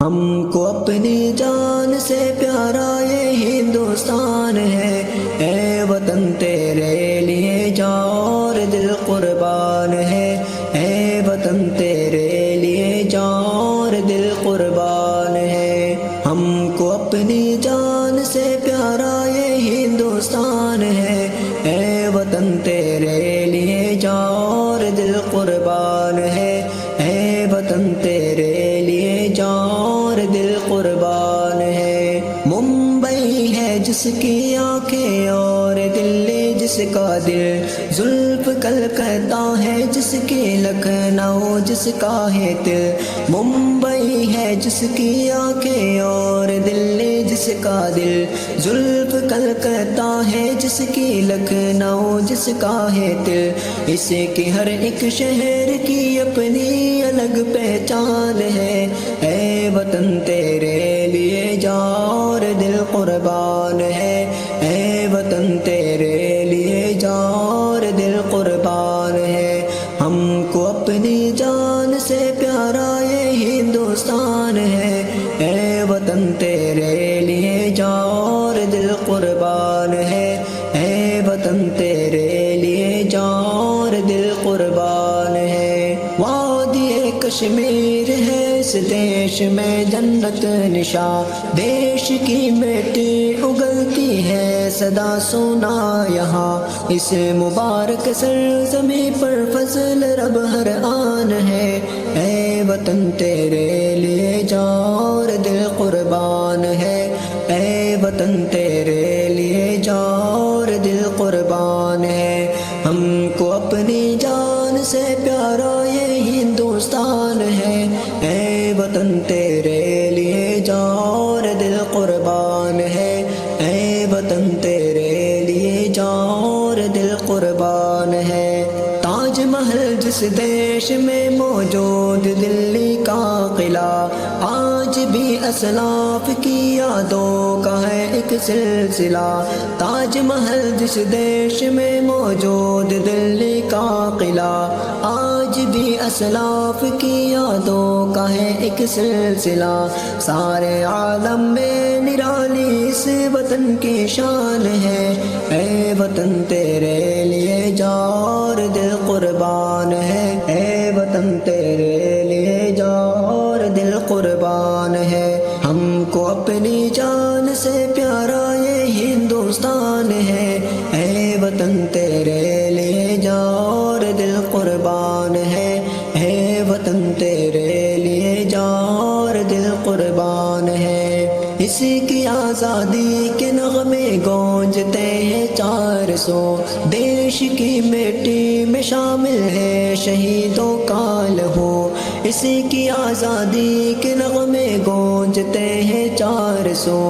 ہم کو اپنی جان سے پیارا یہ ہندوستان ہے، اے وطن تیرے لیے جان اور دل قربان ہے، اے وطن تیرے لیے جان اور دل قربان ہے۔ ہم کو اپنی جان سے پیارا یہ ہندوستان ہے، اے وطن تیرے لیے جان اور دل قربان ہے، اے وطن تیرے لیے جان اور دل قربان ہے۔ ممبئی ہے جس کی آنکھیں اور دلی جس کا دل، زلف کلکتہ ہے جس کی لکھنؤ جس کا ہے دل۔ ممبئی ہے جس کی آنکھیں اور دلی جس کا دل، زلف کلکتہ ہے جس کی لکھنؤ جس کا ہے دل۔ اس کی ہر ایک شہر کی اپنی الگ پہچان ہے، اے وطن تیرے لیے جان اور دل قربان ہے، اے وطن تیرے لیے جان اور دل قربان ہے۔ ہم کو اپنی جان سے پیارا یہ ہندوستان ہے، اے وطن تیرے لیے جان اور دل قربان ہے، اے وطن تیرے لیے جان اور دل قربان ہے۔ وادی کشمیر ہے اس دیش میں جنت نشاں، دیش کی مٹی اگلتی ہے سدا سونا یہاں، اس مبارک سرزمین پر فضل رب ہر آن ہے، اے وطن تیرے لیے جان اور دل قربان ہے، اے وطن تیرے لیے جان اور دل قربان ہے۔ ہم کو اپنی جان سے پیارا یہ ہندوستان ہے، اے وطن تیرے لیے جان اور دل قربان ہے، اے وطن تیرے لیے جان اور دل قربان ہے۔ تاج محل جس دیش میں موجود دلی کا قلعہ، آج بھی اسلاف کی یادوں کا ہے ایک سلسلہ۔ تاج محل جس دیش میں موجود دلی کا قلعہ، آج بھی اسلاف کی یادوں کا ہے ایک سلسلہ۔ سارے عالم میں نرالی اس وطن کی شان ہے، اے وطن تیرے لیے جان اور دل قربان ہے، اے وطن تیرے لیے جان اور دل قربان ہے۔ ہم کو اپنی جان سے پیارا یہ ہندوستان ہے، اے وطن تیرے لیے جان اور دل قربان ہے، اے وطن تیرے لیے جان اور دل قربان ہے۔ اسی کی آزادی کے نغمے گونجتے ہیں 400، دیش کی مٹی میں شامل ہے شہیدوں کا لہو۔ اسی کی آزادی کے نغمے گونجتے ہیں 400،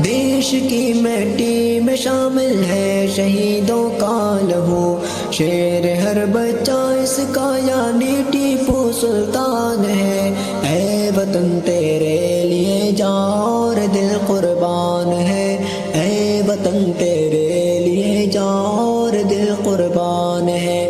دیش کی مٹی میں شامل ہے شہیدوں کا لہو۔ شیر ہر بچہ اس کا یعنی ٹیپو سلطان ہے، اے وطن تیرے لیے جان اور دل قربان ہے، اے وطن تیرے لیے جان اور دل قربان ہے۔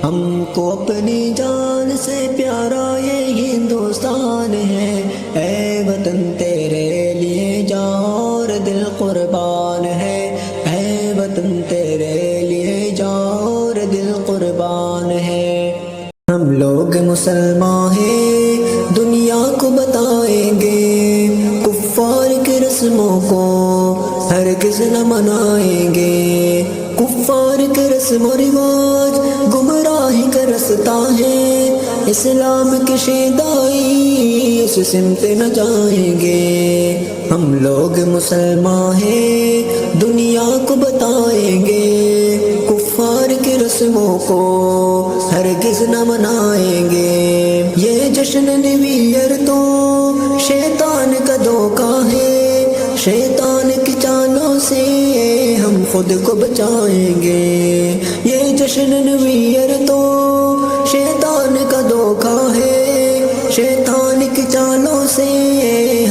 ہم کو اپنی جان سے پیارا یہ ہندوستان ہے، اے وطن تیرے لیے جان اور دل قربان ہے، اے وطن تیرے لیے جان اور دل قربان ہے۔ ہم لوگ مسلمان ہیں، دنیا کو بتائیں گے، کفار کی رسموں کو ہرگز نہ منائیں گے۔ کفار کے رسم و رواج گمراہی کا رستہ ہے، اسلام کی شیدائی اس سمت نہ جائیں گے۔ ہم لوگ مسلمان ہیں، دنیا کو بتائیں گے، کفار کی رسموں کو ہرگز نہ منائیں گے۔ یہ جشن نیو ایئر تو شیطان کا دھوکہ ہے، شیطان کی چالوں سے ہم خود کو بچائیں گے۔ یہ جشن نیو ایئر تو شیطان کا دھوکہ ہے، شیطان کی چالوں سے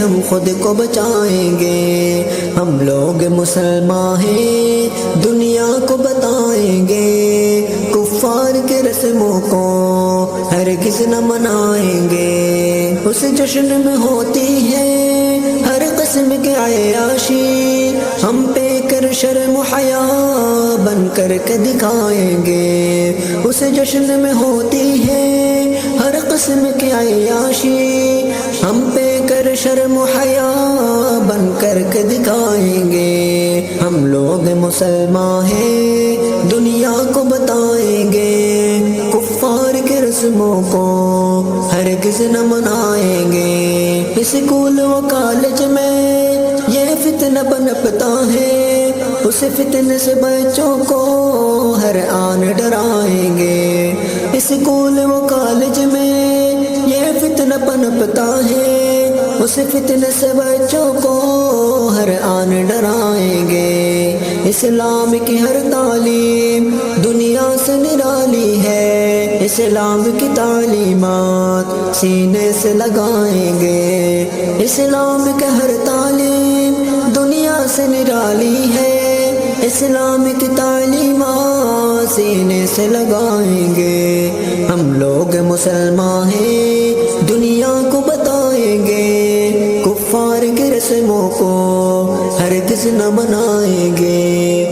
ہم خود کو بچائیں گے۔ ہم لوگ مسلمان ہیں، دنیا کو بتائیں گے، کفار کے رسموں کو ہرگز نہ منائیں گے۔ اس جشن میں ہوتی ہے حیا بن کر کے دکھائیں گے، اس جشن میں ہوتی ہے ہر قسم کی عیاشی، ہم پہ کر شرم و حیا بن کر کے دکھائیں گے، ہم لوگ مسلمان ہیں دنیا کو بتائیں گے، کفار کے رسموں کو ہرگز نہ منائیں گے، اسکول و کالج میں یہ فتنہ پنپتا ہے، اس فتنے سے بچوں کو ہر آن ڈرائیں گے، اسکول و کالج میں یہ فتنہ پنپتا ہے، اس فتنے سے بچوں کو ہر آن ڈرائیں گے، اسلام کی ہر تعلیم دنیا سے نرالی ہے، اسلام کی تعلیمات سینے سے لگائیں گے، اسلام کی ہر تعلیم دنیا سے نرالی ہے، اسلام کی تعلیمات سینے سے لگائیں گے، ہم لوگ مسلمان ہیں دنیا کو بتائیں گے، کفار کے رسموں کو ہرگز نہ بنائیں گے،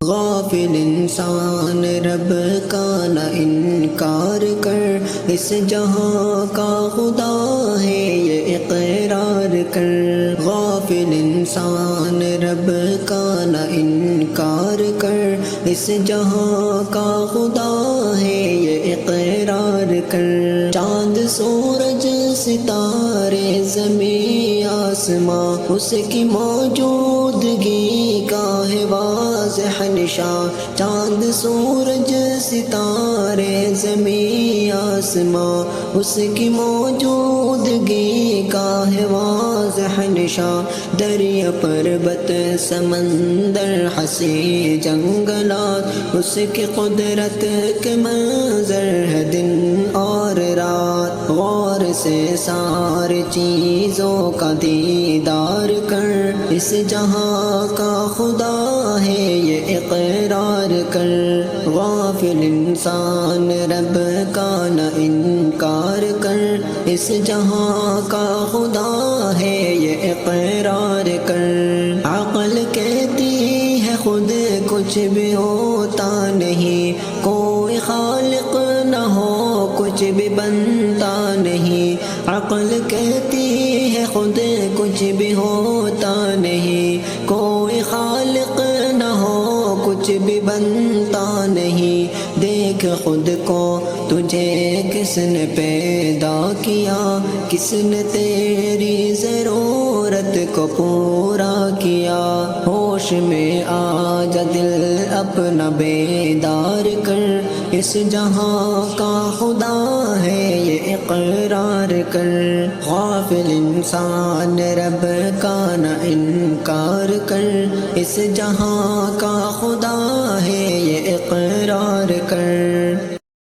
غافل انسان رب کا نہ انکار کر، اس جہاں کا خدا ہے یہ اقرار کر، غافل انسان رب کا نہ انکار کر، اس جہاں کا خدا ہے یہ اقرار کر، چاند سورج ستارے زمین آسماں اس کی موجودگی کا ہے واضح نشان، چاند سورج ستارے زمین آسماں اس کی موجودگی کا ہے واضح نشان، دریا پربت سمندر ہنسی جنگلات اس کی قدرت کے منظر ہے دن اور رات، غور سے ساری چیزوں کا دیدار کر، اس جہاں کا خدا ہے یہ اقرار کر، غافل انسان رب کا نہ انکار کر، اس جہاں کا خدا ہے یہ اقرار کر، عقل کہتی ہے خود کچھ بھی ہوتا نہیں، کوئی خالق نہ ہو کچھ بھی بنتا نہیں، عقل کہتی ہے خود کچھ بھی ہوتا نہیں، کوئی خالق نہ ہو کچھ بھی بنتا نہیں، دیکھ خود کو تجھے کس نے پیدا کیا، کس نے تیری ضرورت کو پورا کیا، ہوش میں آ جا دل اپنا بیدار کر، اس جہاں کا خدا ہے یہ اقرار کر، غافل انسان رب کا نہ انکار کر، اس جہاں کا خدا ہے یہ اقرار کر،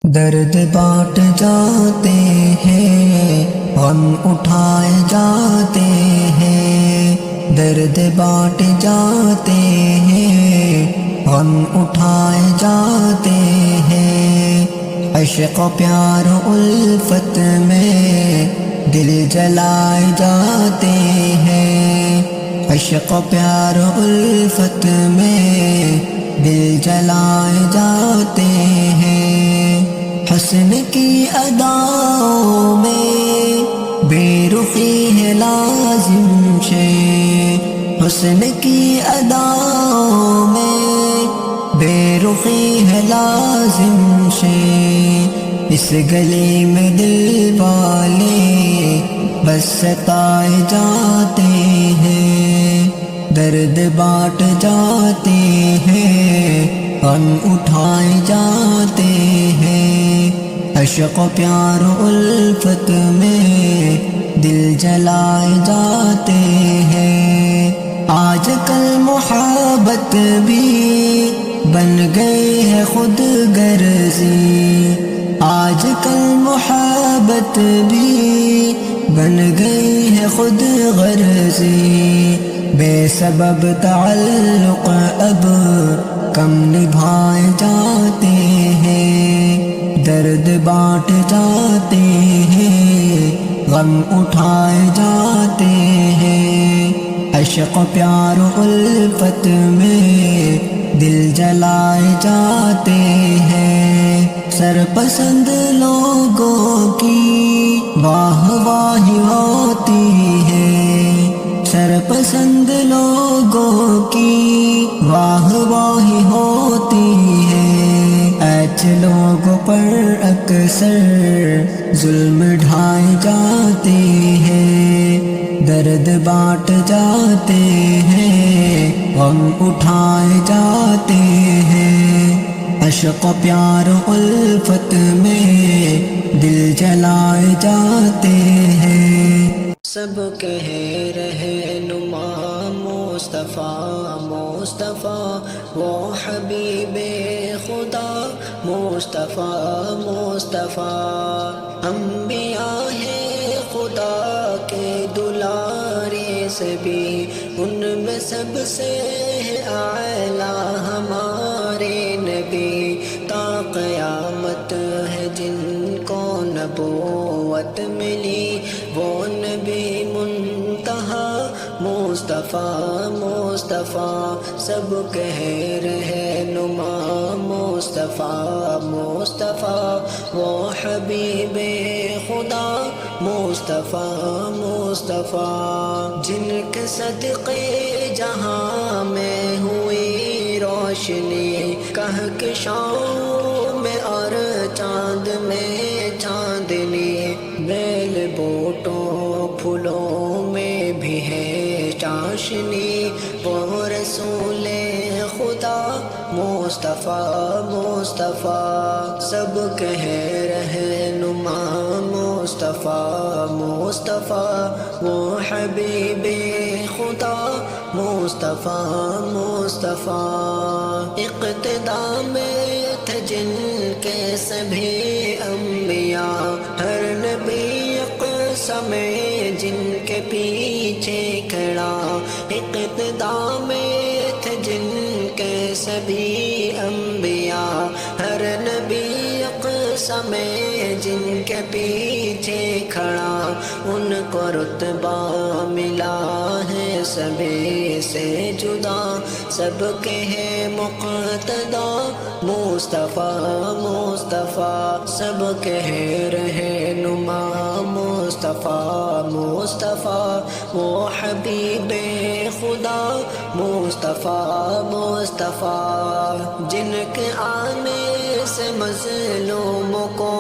درد بانٹ جاتے ہیں غم اٹھائے جاتے ہیں، درد بانٹ جاتے ہیں غم اٹھائے جاتے ہیں، عشق و پیار و الفت میں دل جلائے جاتے ہیں، عشق و پیار و الفت میں دل جلائے جاتے ہیں، حسن کی اداؤں میں بے رخی ہے لازم شے، حسن کی اداؤں میں بے رخی ہے لازم شے، اس گلی میں دل والے بس ستائے جاتے ہیں، درد بانٹ جاتے ہیں غم اٹھائے جاتے ہیں، عشق و پیار و الفت میں دل جلائے جاتے ہیں، آج کل محبت بھی بن گئی ہے خود غرضی، آج کل محبت بھی بن گئی ہے خود غرضی، بے سبب تعلق اب کم نبھائے جاتے ہیں، درد بانٹ جاتے ہیں غم اٹھائے جاتے ہیں، عشق و پیار و الفت میں دل جلائے جاتے ہیں، سرپسند لوگوں کی واہ واہی ہوتی ہے، سرپسند لوگوں کی واہ واہی ہوتی ہے، ایچ لوگوں پر اکثر ظلم ڈھائے جاتے ہیں، درد بانٹ جاتے ہیں، غم اٹھائے جاتے ہیں، عشق و پیار و الفت میں دل جلائے جاتے ہیں۔ سب کہے رہنما مصطفیٰ مصطفیٰ، وہ حبیب خدا مصطفیٰ مصطفیٰ، انبیاء ہے خدا کے دلارے سے بھی ان میں سب سے اعلیٰ ہمارے نبی، تا قیامت ہے جن کو نبوت ملی وہ نبی منتہا مصطفیٰ مصطفیٰ، سب کہہ رہنما مصطفیٰ مصطفیٰ، وہ حبیب خدا مصطفیٰ مصطفیٰ، جن کے صدقے جہاں میں ہوئی روشنی، کہکشاؤں میں اور چاند میں چاندنی، بیل بوٹوں پھولوں میں بھی ہے چاشنی، وہ رسول خدا مصطفیٰ مصطفیٰ، سب کہہ رہنما مصطفیٰ مصطفیٰ، وہ حبیب خدا مصطفیٰ مصطفیٰ، اقتدا میں تھے جن کے سبھی انبیاء، ہر نبی اقسم جن کے پیچھے کھڑا، اقتدا میں تھے جن کے سبھی انبیاء، ہر نبی اقسم جن کے پیچھے کھڑا، ان کو رتبہ ملا ہے سبھی سے جدا، سب کے ہے مقتدا مصطفیٰ مصطفیٰ، سب کے ہے رہنما مصطفیٰ مصطفیٰ، وہ حبیب خدا مصطفیٰ مصطفیٰ، جن کے آنے سے مظلوموں کو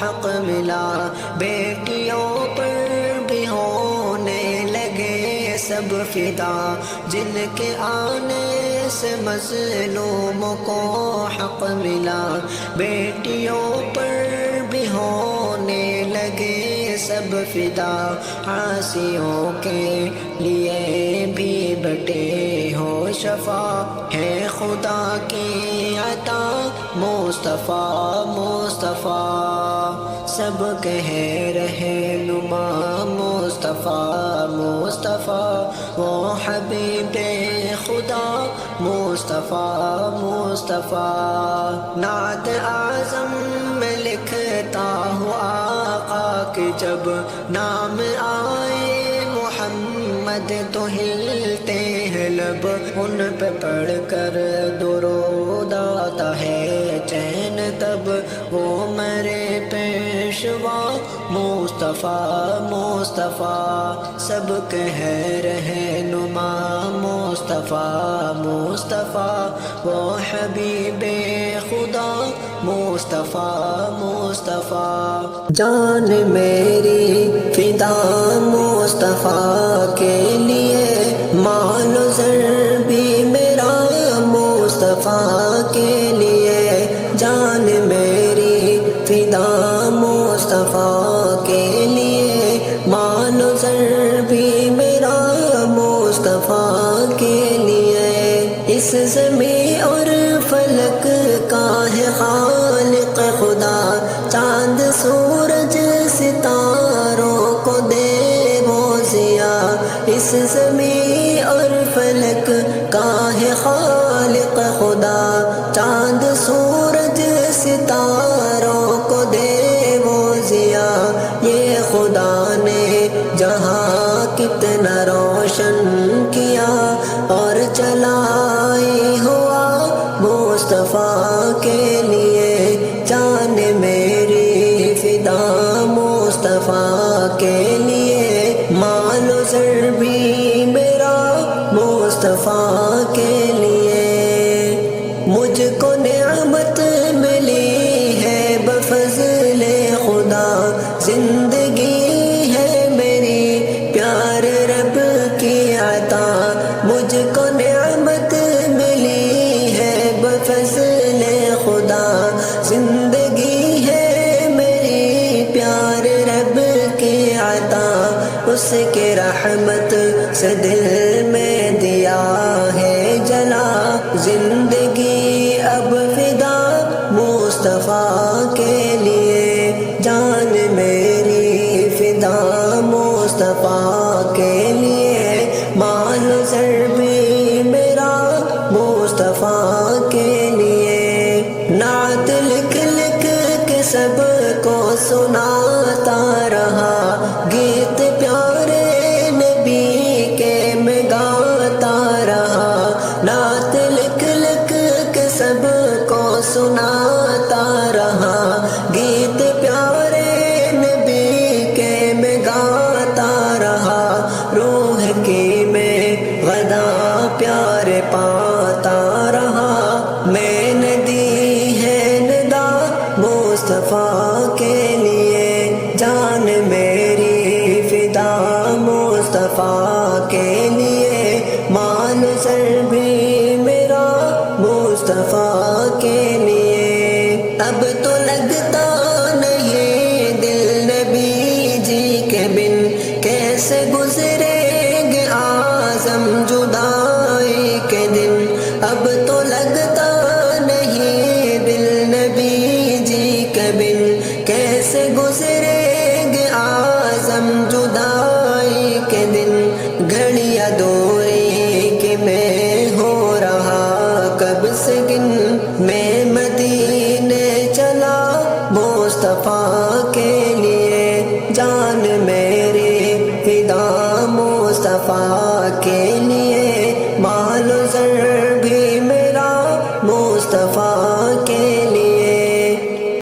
حق ملا، بیٹیوں پر بھی ہونے لگے سب فدا، جن کے آنے سے مظلوموں کو حق ملا، بیٹیوں پر بھی ہونے لگے سب فدا، عاصیوں کے لیے بھی بٹے ہو شفا، ہے خدا کی عطا مصطفیٰ مصطفیٰ، سب کہہ رہنما مصطفیٰ مصطفیٰ، وہ حبیب خدا مصطفیٰ مصطفیٰ، نعت اعظم میں لکھتا ہوں آقا کہ جب نام آئے محمد تو ہلتے ہیں لب، ان پہ پڑھ کر درود آتا ہے چین تب، وہ میرے پیشوا مصطفیٰ مصطفیٰ، سب کہہ رہنما مصطفیٰ مصطفیٰ، وہ حبیب خدا مصطفیٰ مصطفیٰ، جان میری فدا مصطفیٰ کے لیے، مال و زر بھی میرا مصطفیٰ کے لیے، جان میری فدا مصطفیٰ کے لیے، مال و زر بھی میرا مصطفیٰ کے لیے، اس زمین اور فلک کا ہے خالق خدا، چاند سورج ستاروں کو دے وہ ضیا، اس زمین اور فلک کا ہے خالق خدا، چاند سورج ستاروں کو دے وہ ضیا، یہ خدا نے جہاں کتنا روشن کیا، اور چلائی ہوا مصطفیٰ کے لیے، جان میری فدا مصطفیٰ کے لیے، مال و زر بھی میرا مصطفیٰ کے لیے۔ مجھ کو نعمت ملی ہے بفضل خدا، زندگی ہے میری پیار رب کی عطا، مجھ کو نعمت ملی ہے بفضل خدا، زندگی ہے میری پیار رب کی عطا، اس کے رحمت سے دل میں دیا ہے جلا، زندگی اب فدا مصطفیٰ کے لیے، جان میری فدا مصطفیٰ کے لیے، مال و زر بھی میرا مصطفیٰ کے لیے۔ نعت لکھ لکھ کے سب کو سناتا رہا، گیت پیارے نبی کے میں گاتا رہا، نعت لکھ لکھ کے سب کو سناتا رہا، گیت پیارے نبی کے میں گاتا رہا، روح کی میں غدا پیار پاتا رہا، میں نے دی ہے ندا مصطفیٰ کے لیے، جان میری فدا مصطفیٰ کے لیے، مال زر بھی میرا مصطفیٰ کے لیے۔ اب تو لگتا نہیں دل نبی جی کے بن، کیسے گزریں گے اعظم جدائی کے دن، اب تو لگتا نہیں دل نبی جی کے بن، کیسے گزریں گے اعظم جدائی کے دن، گھڑیاں دوری کہ میں ہو رہا کب سے گن، میں مدینے چلا مصطفیٰ کے لیے، جان میری فدا مصطفیٰ کے لیے۔